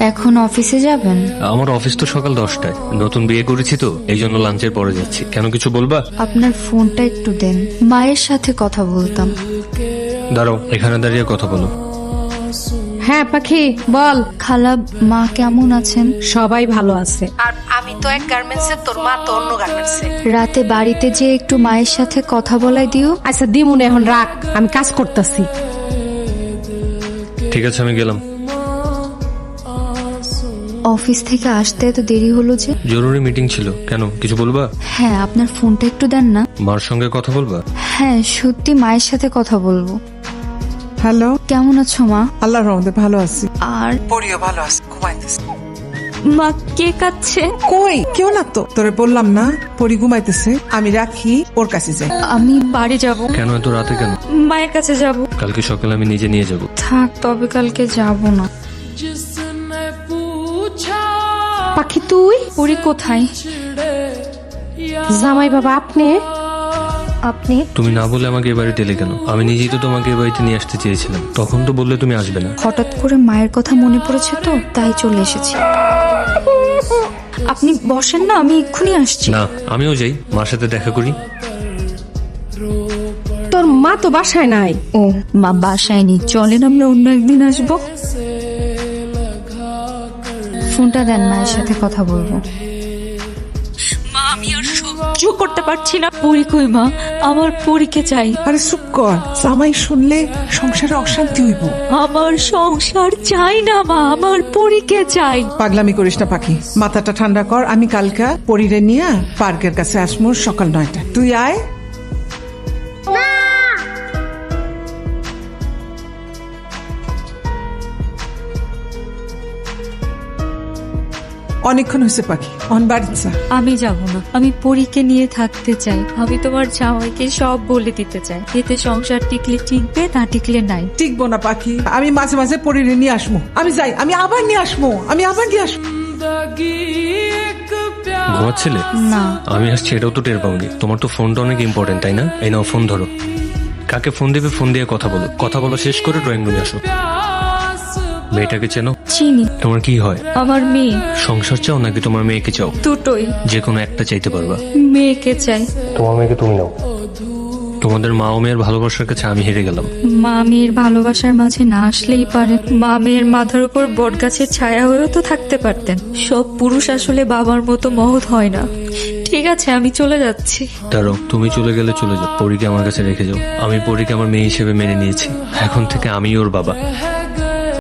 এখন অফিসে যাবেন? আমার অফিস তো সকাল 10টায়। নতুন বিয়ে করেছি তো, এই জন্য লাঞ্চের পরে যাচ্ছি। কেন, কিছু বলবা? আপনার ফোনটা একটু দেন, মায়ের সাথে কথা বলতাম। দাঁড়াও, এখানে দাঁড়িয়ে কথা বলো। হ্যাঁ পাখি বল। খালা, মা কেমন আছেন? সবাই ভালো আছে। আর আমি তো এক গার্মেন্টসে, তোর মা তো অন্য গার্মেন্টসে। রাতে বাড়িতে যে একটু মায়ের সাথে কথা বলাই দিও। আচ্ছা দিমুনে, এখন রাখ, আমি কাজ করতেছি। ঠিক আছে, আমি গেলাম। অফিস থেকে আসতে এত দেরি হলো যে? জরুরি মিটিং ছিল। কেন, কিছু বলবা? হ্যাঁ, আপনার ফোনটা একটু দেন না। মার সঙ্গে কথা বলবা? হ্যাঁ, সত্যি মায়ের সাথে কথা বলবো। হ্যালো, কেমন আছো মা? আল্লাহর রহমতে ভালো আছি। আর পরিও ভালো আছে, ঘুমাইতেছে। মা কে কাচ্ছে? কই কেউ না তো, তোরে বললাম না পরি ঘুমাইতেছে। আমি রাখি, ওর কাছে যাই। আমি বাড়ি যাব। কেন এত রাতে কেন? মায়ের কাছে যাব। কালকে সকালে আমি নিজে নিয়ে যাব। থাক, তবে কালকে যাব না। পাখি তুই? পরি কোথায়? জামাই বাবা আপনি? আপনি তুমি না বলে আমাকে এ বাড়িতে এলে কেন? আমি নিজেই তো তোমাকে এ বাড়িতে নিয়ে আসতে চেয়েছিলাম, তখন তো বললে তুমি আসবে না। হঠাৎ করে মায়ের কথা মনে পড়েছে তো, তাই চলে এসেছি। আপনি বসেন না, আমি এক্ষুনি আসছি। না, আমিও যাই, মার সাথে দেখা করি। তোর মা তো বাসায় নাই। ও, মা বাসায় নেই, চলেন আমরা অন্য একদিন আসবো। ফোনটা দেন, মায়ের সাথে কথা বলবো। মা, আমি আর সহ্য করতে পারছি না। পরি কই মা? আমার পরীকে চাই। আরে চুপ কর, জামাই শুনলে সংসারে অশান্তি হইব। আমার সংসার চাই না মা, আমার পরীকে চাই। পাগলামি করিস না পাখি, মাথাটা ঠান্ডা কর। আমি কালকা পরিরে নিয়ে পার্কের কাছে আসমু সকাল 9টায়। তুই আয়। অনেকক্ষণ হয়েছে পাখি, অন বাড়িতে যা। আমি যাব না, আমি পরীকে নিয়ে থাকতে চাই। আমি তোমার জামাইকে সব বলে দিতে চাই। এতে সংসার টিকলে টিকবে, না টিকলে নাই। টিকবো না পাখি, আমি মাঝে মাঝে পরিরে নিয়ে আসমু। আমি যাই, আমি আবার নিয়ে আসবো, আমি আবার নিয়ে আসবো। ঘুমাচ্ছিলে? না। আমি আসছি এটাও তো টের পাওনি। তোমার তো ফোনটা অনেক ইম্পর্টেন্ট, তাই না? এই নাও, ফোন ধরো। কাকে ফোন দেবে, ফোন দিয়ে কথা বলো। কথা বলা শেষ করে ড্রয়িং রুমে আসো। মেয়েটাকে চেনো? চিনি। তোমার কি হয়? আমার মেয়ে। সংসার চাও নাকি তোমার মেয়েকে চাও? দুটোই। যে কোনো একটা চাইতে পারবা। মেয়েকে চাই। তোমার মেয়েকে তুমি নাও। তোমাদের মা ও মেয়ের ভালোবাসার কাছে আমি হেরে গেলাম। মা মেয়ের ভালোবাসার মাঝে না আসলেই পারে। মা মেয়ের মাথার উপর বটগাছের ছায়া হয়েও তো থাকতে পারতেন। সব পুরুষ আসলে বাবার মতো মহৎ হয় না। ঠিক আছে, আমি চলে যাচ্ছি। দাঁড়াও, তুমি চলে গেলে চলে যাও, পরীকে আমার কাছে রেখে যাও। আমি পরীকে আমার মেয়ে হিসেবে মেনে নিয়েছি। এখন থেকে আমি ওর বাবা।